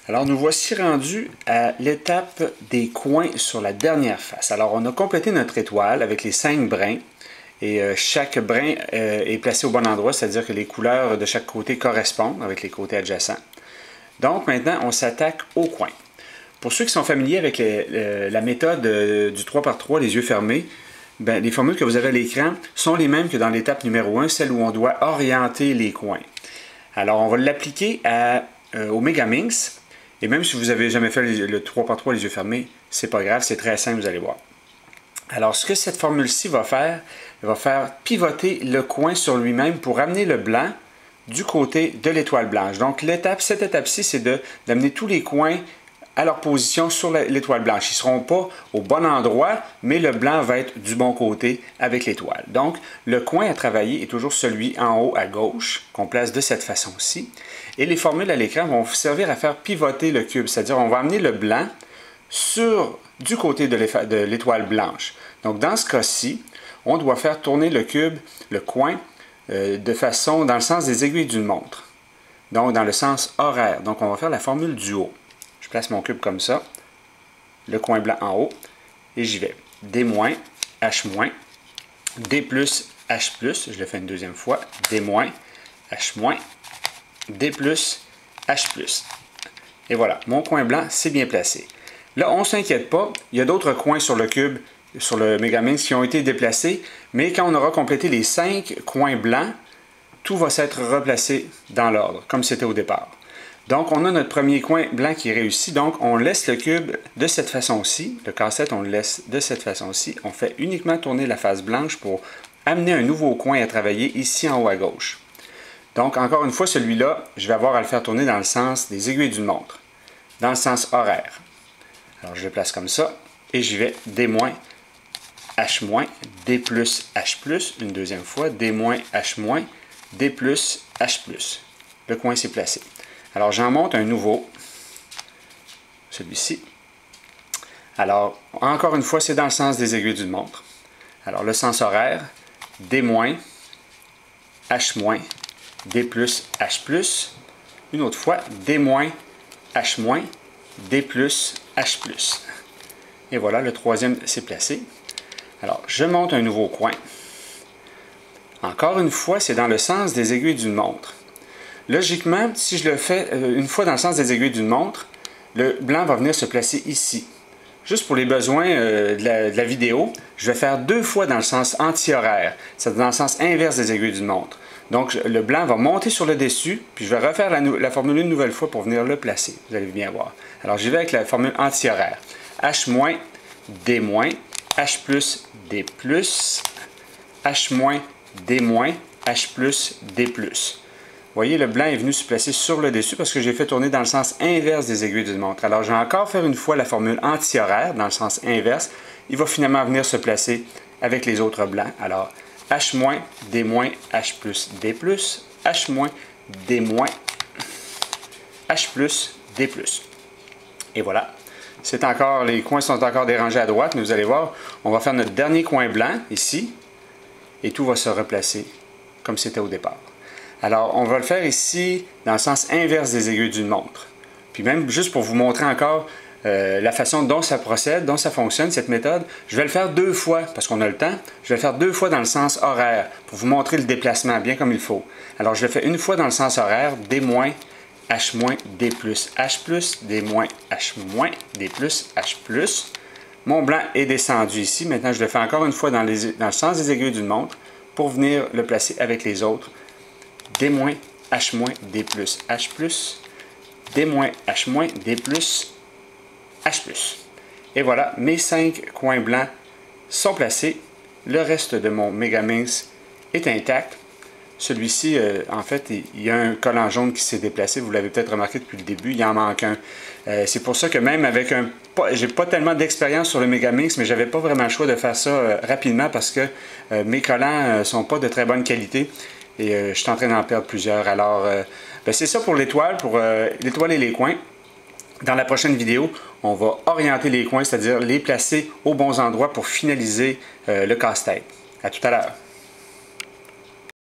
Alors nous voici rendus à l'étape des coins sur la dernière face. Alors on a complété notre étoile avec les 5 brins et chaque brin est placé au bon endroit, c'est-à-dire que les couleurs de chaque côté correspondent avec les côtés adjacents. Donc maintenant on s'attaque aux coins. Pour ceux qui sont familiers avec la méthode du 3x3, les yeux fermés, les formules que vous avez à l'écran sont les mêmes que dans l'étape numéro 1, celle où on doit orienter les coins. Alors on va l'appliquer au Megaminx. Et même si vous n'avez jamais fait le 3x3 les yeux fermés, c'est pas grave, c'est très simple, vous allez voir. Alors, ce que cette formule-ci va faire, elle va faire pivoter le coin sur lui-même pour amener le blanc du côté de l'étoile blanche. Donc, cette étape-ci, c'est d'amener tous les coins à leur position sur l'étoile blanche. Ils ne seront pas au bon endroit, mais le blanc va être du bon côté avec l'étoile. Donc, le coin à travailler est toujours celui en haut à gauche, qu'on place de cette façon-ci. Et les formules à l'écran vont servir à faire pivoter le cube, c'est-à-dire on va amener le blanc du côté de l'étoile blanche. Donc, dans ce cas-ci, on doit faire tourner le cube, le coin, dans le sens des aiguilles d'une montre. Donc, dans le sens horaire. Donc, on va faire la formule du haut. Je place mon cube comme ça, le coin blanc en haut, et j'y vais. D-, H-, D+, H+, je le fais une deuxième fois, D-, H-, D+, H+. Et voilà, mon coin blanc, c'est bien placé. Là, on ne s'inquiète pas, il y a d'autres coins sur le cube, sur le Megaminx qui ont été déplacés, mais quand on aura complété les 5 coins blancs, tout va s'être replacé dans l'ordre, comme c'était au départ. Donc, on a notre premier coin blanc qui est réussi. Donc, on laisse le cube de cette façon-ci. Le casse-tête, on le laisse de cette façon-ci. On fait uniquement tourner la face blanche pour amener un nouveau coin à travailler ici en haut à gauche. Donc, encore une fois, celui-là, je vais avoir à le faire tourner dans le sens des aiguilles d'une montre, dans le sens horaire. Alors, je le place comme ça et j'y vais D-, H-, D+, H+, une deuxième fois, D-, H-, D+, H+. Le coin s'est placé. Alors, j'en monte un nouveau, celui-ci. Alors, encore une fois, c'est dans le sens des aiguilles d'une montre. Alors, le sens horaire, D-, H-, D+, H+. Une autre fois, D-, H-, D+, H+. Et voilà, le troisième s'est placé. Alors, je monte un nouveau coin. Encore une fois, c'est dans le sens des aiguilles d'une montre. Logiquement, si je le fais une fois dans le sens des aiguilles d'une montre, le blanc va venir se placer ici. Juste pour les besoins de la vidéo, je vais faire 2 fois dans le sens anti-horaire, c'est dans le sens inverse des aiguilles d'une montre. Donc, le blanc va monter sur le dessus, puis je vais refaire la formule une nouvelle fois pour venir le placer. Vous allez bien voir. Alors, j'y vais avec la formule anti-horaire. H-, D-, H+, D+, H-, D-, H+, D+. Vous voyez, le blanc est venu se placer sur le dessus parce que j'ai fait tourner dans le sens inverse des aiguilles d'une montre. Alors, je vais encore faire une fois la formule anti-horaire dans le sens inverse. Il va finalement venir se placer avec les autres blancs. Alors, H-, D-, H+, D+, H-, D-, H+, D+. Et voilà. Les coins sont encore dérangés à droite, mais vous allez voir, on va faire notre dernier coin blanc ici, et tout va se replacer comme c'était au départ. Alors, on va le faire ici dans le sens inverse des aiguilles d'une montre. Puis même, juste pour vous montrer encore la façon dont ça procède, dont ça fonctionne, cette méthode, je vais le faire 2 fois, parce qu'on a le temps, je vais le faire 2 fois dans le sens horaire, pour vous montrer le déplacement bien comme il faut. Alors, je le fais une fois dans le sens horaire, D-, H-, D+, H+, D-, H-, D+, H+. Mon blanc est descendu ici. Maintenant, je le fais encore une fois dans le sens des aiguilles d'une montre pour venir le placer avec les autres. D-, H-, D+, H+, D-, H-, D+, H+. Et voilà, mes 5 coins blancs sont placés. Le reste de mon Megaminx est intact. Celui-ci, en fait, il y a un collant jaune qui s'est déplacé. Vous l'avez peut-être remarqué depuis le début, il en manque un. C'est pour ça que même avec j'ai pas tellement d'expérience sur le Megaminx, mais j'avais pas vraiment le choix de faire ça rapidement parce que mes collants sont pas de très bonne qualité. Et je suis en train d'en perdre plusieurs. Alors, c'est ça pour l'étoile et les coins. Dans la prochaine vidéo, on va orienter les coins, c'est-à-dire les placer aux bons endroits pour finaliser le casse-tête. À tout à l'heure.